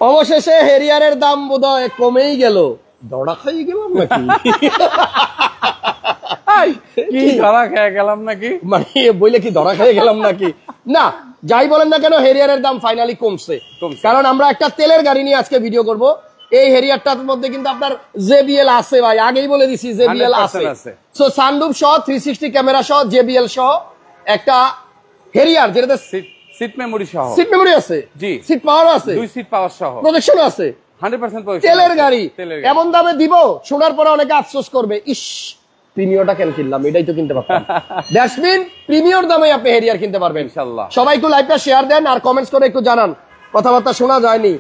অবশেষে হেরিয়ারের দাম বোধহয় কমেই গেল, দড়া খাই গেলাম নাকি? কি ধরা খেয়ে গেলাম নাকি, মানে বইলে কি ধরা খেয়ে গেলাম নাকি? না, যাই বলেন না কেন, হেরিয়ারের দাম ফাইনালি কমছে। কারণ আমরা একটা তেলের গাড়ি নিয়ে আজকে ভিডিও করব। এই হেরিয়ারটার মধ্যে কিন্তু আপনার জেবিএল আছে ভাই, আগেই বলে দিছি জেবিএল আছে। সো সানরুফ সহ 360 ক্যামেরা সহ জেবিএল সহ একটা হেরিয়ার, যেটাতে সিট মেমোরি সহ, সিট মেমোরি আছে, জি, সিট পাওয়ার আছে, 2 সিট পাওয়ার সহ, প্রজেকশন আছে, 100% প্রজেকশন। তেলের গাড়ি এমন দামে দিব, শোনার পরে অনেকে আফসোস করবে, ইস প্রিমিয়রটা কেন কিনলাম, এটাই তো কিনতে পারতাম। দ্যাটস মিন প্রিমিয়র দামে আপনি হেরিয়ার কিনতে পারবেন ইনশাআল্লাহ। সবাই একটু লাইভটা শেয়ার দেন আর কমেন্টস করে একটু জানান। কথাবার্তা শোনা যায়নি,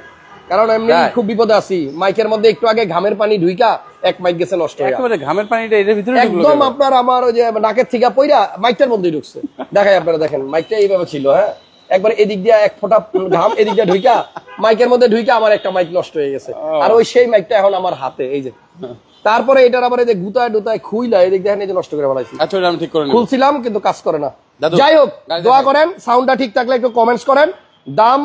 কারণ এমনি খুব বিপদে আছি। মাইকের মধ্যে একটু আগে ঘামের পানি ঢুইকা এক মাইক গেছে নষ্ট হয়ে, একেবারে ঘামের পানিটা এর ভিতরে একদম আপনার আমার ওই যে নাকের থেকে পইরা মাইকটার মধ্যেই ঢুকছে। দেখাই আপনারা, দেখেন মাইকটা এইভাবে ছিল, হ্যাঁ, একবার এদিক দিয়ে এক ফোঁটা ঘাম এদিক দিয়ে ঢুইকা মাইকের মধ্যে ঢুইকা আমার একটা মাইক নষ্ট হয়ে গেছে। আর ওই সেই মাইকটা এখন আমার হাতে, এই যে। তারপরে এটার আবার এই যে গুতায় ডুতায় খুইলা এদিক দেখেন এই যে নষ্ট করে ফেলাইছি। আচ্ছা, আমি ঠিক করে নিব, খুলছিলাম কিন্তু কাজ করে না। যাই হোক, দোয়া করেন, সাউন্ডটা ঠিক থাকলে একটু কমেন্টস করেন। দাম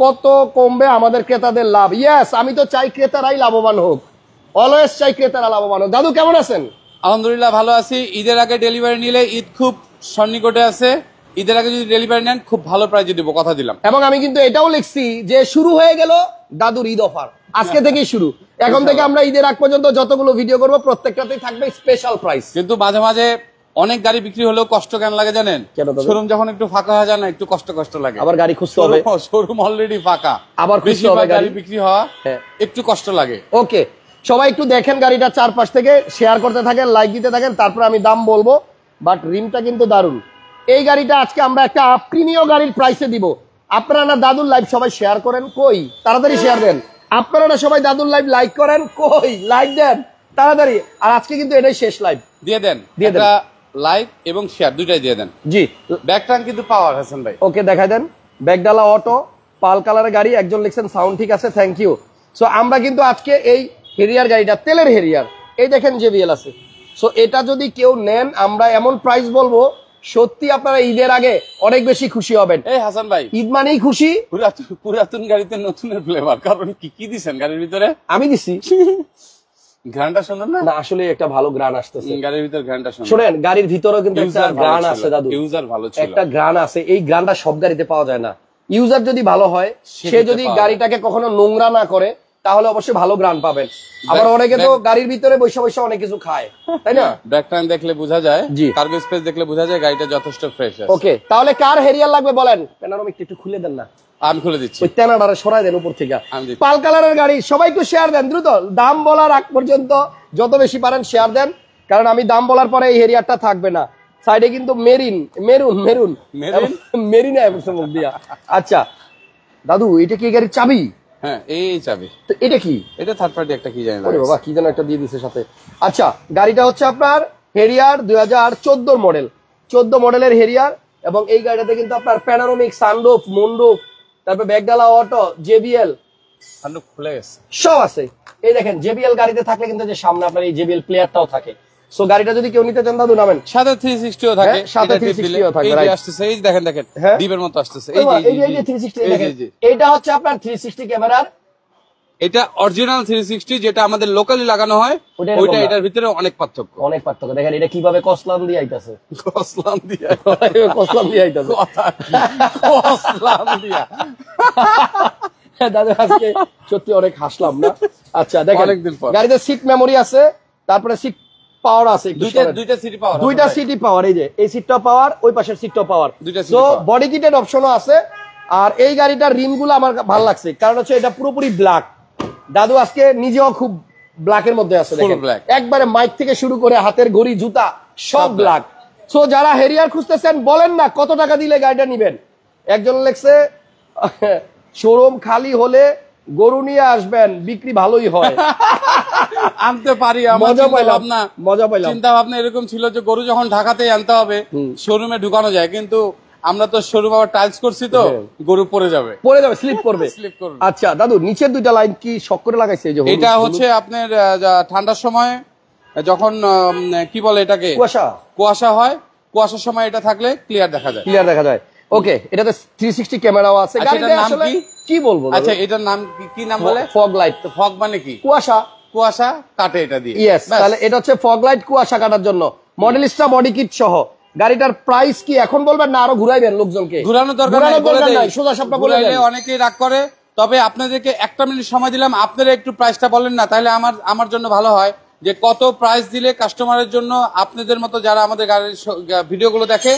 কত কমবে আমাদের ক্রেতাদের লাভ? ইয়েস, আমি তো চাই ক্রেতারাই লাভবান হোক, অলওয়েজ চাই ক্রেতারা লাভবান হোক। দাদু কেমন আছেন? আলহামদুলিল্লাহ ভালো আছি। ঈদের আগে ডেলিভারি নিলে ঈদ খুব সন্নিকটে আছে, ঈদের আগে যদি ডেলিভারি নেন খুব ভালো প্রাইজে দিব, কথা দিলাম। এবং আমি কিন্তু এটাও লিখছি যে শুরু হয়ে গেল দাদুর ঈদ অফার, আজকে থেকেই শুরু। এখন থেকে আমরা ঈদের আগ পর্যন্ত যতগুলো ভিডিও করব প্রত্যেকটাতেই থাকবে স্পেশাল প্রাইস। কিন্তু মাঝে মাঝে অনেক গাড়ি বিক্রি হলেও কষ্ট কেন লাগে জানেন? শোরুম যখন একটু ফাঁকা হয়ে যায় না, একটু কষ্ট লাগে, আবার গাড়ি খুঁজতে হবে, শোরুম অলরেডি ফাঁকা, আবার খুঁজতে হবে, গাড়ি বিক্রি হওয়া একটু কষ্ট লাগে। ওকে, সবাই একটু দেখেন গাড়িটা চারপাশ থেকে, শেয়ার করতে থাকেন, লাইক দিতে থাকেন, তারপর আমি দাম বলবো। বাট রিমটা কিন্তু দারুন। এই গাড়িটা আজকে আমরা একটা প্রিমিয়াম গাড়ির প্রাইসে দিব। আপনারা না দাদুর লাইভ সবাই শেয়ার করেন, কই তাড়াতাড়ি শেয়ার দেন। আপনারা না সবাই দাদুর লাইভ লাইক করেন, কই লাইক দেন তাড়াতাড়ি। আর আজকে কিন্তু এটাই শেষ লাইভ, দিয়ে দেন, দিয়ে দেন লাইক এবং শেয়ার দুইটাই দিয়ে দেন। জি, ব্যাকটান কিন্তু পাওয়ার হাসান ভাই। ওকে, দেখাই দেন। ব্যাকডালা অটো, পাল কালারের গাড়ি, একজন লিখছেন সাউন্ড ঠিক আছে, থ্যাংক ইউ। সো আমরা কিন্তু আজকে এই হেরিয়ার গাড়িটা, তেলের হেরিয়ার, এই দেখেন জেবিএল আছে। সো এটা যদি কেউ নেন, আমরা এমন প্রাইস বলবো, সত্যি আপনারা ঈদের আগে অনেক বেশি খুশি হবেন। এই হাসান ভাই, ঈদ মানেই খুশি। পুরাতন গাড়িতে নতুনের ফ্লেভার, কারণ কি দিছেন গাড়ির ভিতরে? আমি দিছি। গানটা শুনুন না, আসলে একটা ভালো গ্রান আসতেছে গাড়ির ভিতর। গানটা শুনেন, গাড়ির ভিতরেও কিন্তু একটা গ্রান আছে দাদু, ইউজার ভালো ছিল, একটা গ্রান আছে। এই গ্রানটা সব গাড়িতে পাওয়া যায় না। ইউজার যদি ভালো হয়, সে যদি গাড়িটাকে কখনো নোংরা না করে, তাহলে অবশ্যই ভালো গ্রান পাবেন। আবার অনেকে তো গাড়ির ভিতরে বসে বসে অনেক কিছু খায়, তাই না? ব্যাকটান দেখলে বোঝা যায়, কার্গো স্পেস দেখলে বোঝা যায় গাড়িটা যথেষ্ট ফ্রেশ আছে। ওকে, তাহলে কার হেরিয়ার লাগবে বলেন? প্যানোরামিক একটু খুলে দেন না, আমি খুলে দিচ্ছি। ওই তেনাডারে সরাই দেন উপর থেকে। পাল কালারের গাড়ি, সবাই একটু শেয়ার দেন দ্রুত। দাম বলার আগ পর্যন্ত যত বেশি পারেন শেয়ার দেন, কারণ আমি দাম বলার পরে এই হেরিয়ারটা থাকবে না। সাইডে কিন্তু মেরিন মুখ দিয়া। আচ্ছা দাদু, এটা কি গাড়ির চাবি? হ্যাঁ, এই চাবি। তো এটা কি? এটা থার্ড পার্টি একটা কি জানি না, বাবা কি যেন একটা দিয়ে দিছে সাথে। আচ্ছা, গাড়িটা হচ্ছে আপনার হেরিয়ার 2014 মডেল, 14 মডেলের হেরিয়ার। এবং এই গাড়িটাতে কিন্তু আপনার প্যানোরামিক, সানরুফ, মুনরুফ, তারপর ব্যাকডালা অটো, জেবিএল, সানরুফ খুলে গেছে, সব আছে। এই দেখেন জেবিএল গাড়িতে থাকলে কিন্তু যে সামনে আপনার এই জেবিএল প্লেয়ারটাও থাকে। সো গাড়িটা যদি কেউ নিতে চান দাদু নামেন, সাথে 360ও থাকে, সাথে 360ও থাকে। এই আসছে, এই দেখেন দ্বীপের মতো আসছে। এই যে 360, দেখেন এটা হচ্ছে আপনার 360 ক্যামেরার, এটা অরিজিনাল 360 যেটা আমাদের লোকালি লাগানো হয়, ওইটা এটার ভিতরে অনেক পার্থক্য, অনেক পার্থক্য। দেখেন এটা কিভাবে কসলাম দিয়ে আইতাছে, কসলাম দিয়ে আইতাছে, কসলাম দিয়া। দাদু আজকে সত্যি অনেক হাসলাম না। আচ্ছা দেখেন, গাড়িতে সিট মেমোরি আছে, তারপরে সিট পাওয়ার আছে, দুইটা সিটি পাওয়ার। এই যে এই সিটটা পাওয়ার, ওই পাশের সিটটা পাওয়ার। তো বডি কিটেড অপশনও আছে। আর এই গাড়িটার রিম গুলো আমার ভালো লাগছে, কারণ হচ্ছে এটা পুরোপুরি ব্ল্যাক। দাদু আজকে নিজেও খুব ব্ল্যাকের মধ্যে আছে, একবারে মাইক থেকে শুরু করে হাতের ঘড়ি, জুতা সব ব্ল্যাক। সো যারা হেরিয়ার খুঁজতেছেন, বলেন না কত টাকা দিলে গাড়িটা নিবেন। একজন লেখছে শোরুম খালি হলে গরু নিয়ে আসবেন, বিক্রি ভালোই হয়। আনতে পারি, মজা পাইলাম না, মজা পাইলাম। চিন্তা ভাবনা এরকম ছিল যে গরু যখন ঢাকাতে আনতে হবে, শোরুমে ঢুকানো যায়, কিন্তু আমরা তো শোরুম আবার টাইলস করছি, তো গরু পড়ে যাবে, স্লিপ করবে। আচ্ছা দাদু, নিচের দুইটা লাইন কি শক করে লাগাইছে? এটা হচ্ছে আপনার ঠান্ডার সময় যখন কি বলে এটাকে, কুয়াশা হয়, কুয়াশার সময় এটা থাকলে ক্লিয়ার দেখা যায়। ওকে, এটাতে 360 ক্যামেরাও আছে। গাড়িটা আসলে কি বলবো? আচ্ছা এটার নাম কি নাম বলে? Fog light. তো ফগ মানে কি? কুয়াশা। কুয়াশা কাটে এটা দিয়ে। ইয়েস, তাহলে এটা হচ্ছে ফগ লাইট, কুয়াশা কাটার জন্য। মডেলিস্টা বডি কিট সহ। গাড়িটার প্রাইস কি এখন বলবেন না আরো ঘুরাইবেন লোকজনকে? ঘুরানোর দরকার নাই, সোজা সাপটা বলে দেন। অনেকেই রাগ করে, তবে আপনাদেরকে একটা মিনিট সময় দিলাম, আপনারা একটু প্রাইসটা বলেন না, তাহলে আমার জন্য ভালো হয় যে কত প্রাইস দিলে কাস্টমারের জন্য, আপনাদের মতো যারা আমাদের গাড়ির ভিডিওগুলো দেখে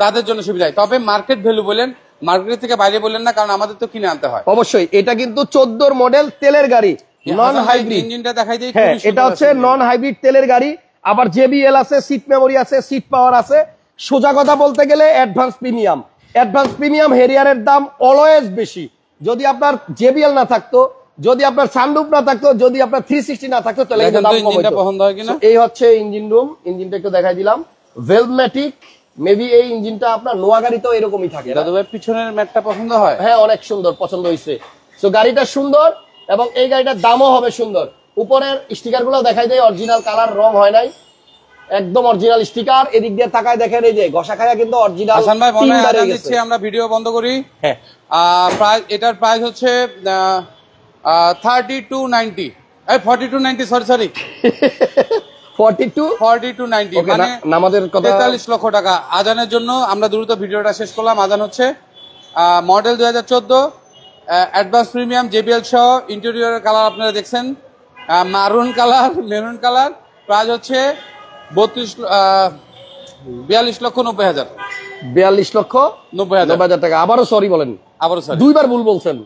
তাদের জন্য সুবিধা হয়। তবে মার্কেট ভ্যালু বলেন, মার্কেট থেকে বাইরে বললেন না, কারণ আমাদের তো কিনে আনতে হয়। অবশ্যই এটা কিন্তু 14 মডেল তেলের গাড়ি, নন হাইব্রিড। ইঞ্জিনটা দেখাই দিই। হ্যাঁ, এটা হচ্ছে নন হাইব্রিড তেলের গাড়ি। আবার JBL আছে, সিট মেমোরি আছে, সিট পাওয়ার আছে। সোজা কথা বলতে গেলে অ্যাডভান্স প্রিমিয়াম। অ্যাডভান্স প্রিমিয়াম হেরিয়ারের দাম অলওয়েজ বেশি। যদি আপনার JBL না থাকতো, যদি আপনার সানরুফ না থাকতো, যদি আপনার 360 না থাকতো, তাহলে কিন্তু দাম কম হতো। এই হচ্ছে ইঞ্জিন রুম। ইঞ্জিনটা একটু দেখাই দিলাম, ভেলভমেটিক। মেবি এই ইঞ্জিনটা আপনার নোয়া গাড়িতেও এরকমই থাকে। দাদু ভাই পিছনের ম্যাটটা পছন্দ হয়? হ্যাঁ, অনেক সুন্দর, পছন্দ হয়েছে। সো গাড়িটা সুন্দর এবং এই গাড়িটার দামও হবে সুন্দর। উপরের স্টিকার গুলো দেখাই দেয়, অরিজিনাল কালার, রং হয় নাই, একদম অরিজিনাল স্টিকার। এদিক দিয়ে তাকায় দেখেন, এই যে ঘষা খায়া কিন্তু অরিজিনাল। হাসান ভাই মনে হয় আজান দিচ্ছে, আমরা ভিডিও বন্ধ করি। হ্যাঁ, প্রাইস, এটার প্রাইস হচ্ছে 3290, 4290, সরি 4290, মানে আমাদের কথা 43 লক্ষ টাকা। আজানের জন্য আমরা দ্রুত ভিডিওটা শেষ করলাম। আজান হচ্ছে। মডেল 2014, অ্যাডভান্স প্রিমিয়াম, JBL সহ। ইন্টেরিয়রের কালার আপনারা দেখছেন, মারুন কালার, মেরুন কালার। প্রাইস হচ্ছে 42 লক্ষ 90 হাজার। 42 লক্ষ 90 হাজার টাকা। আবারও সরি বলেন, আবারও সরি, দুইবার ভুল বলছেন।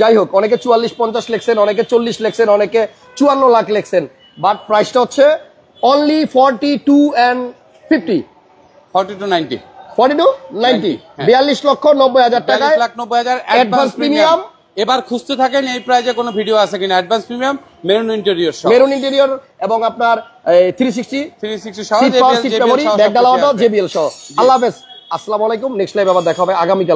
যাই হোক, অনেকে 44-50 লেখছেন, অনেকে 40 লেখছেন, অনেকে 54 লাখ লেখছেন, বাট প্রাইসটা হচ্ছে অনলি 42 and 50, 4290, 4290, 42 লক্ষ 90 হাজার টাকায় 42,90,000 অ্যাডভান্স প্রিমিয়াম। এবার খুঁজতে থাকেন এই প্রাইজে কোনো ভিডিও আছে কিনা। অ্যাডভান্স প্রিমিয়াম, মেরুন ইন্টেরিয়র সহ, মেরুন ইন্টেরিয়র এবং আপনার 360 সহ, সিট মেমোরি, ব্যাকডালা অটো, JBL সহ। আল্লাহ হাফেজ, আসসালামু আলাইকুম। নেক্সট লাইভ আবার দেখা হবে আগামীকাল।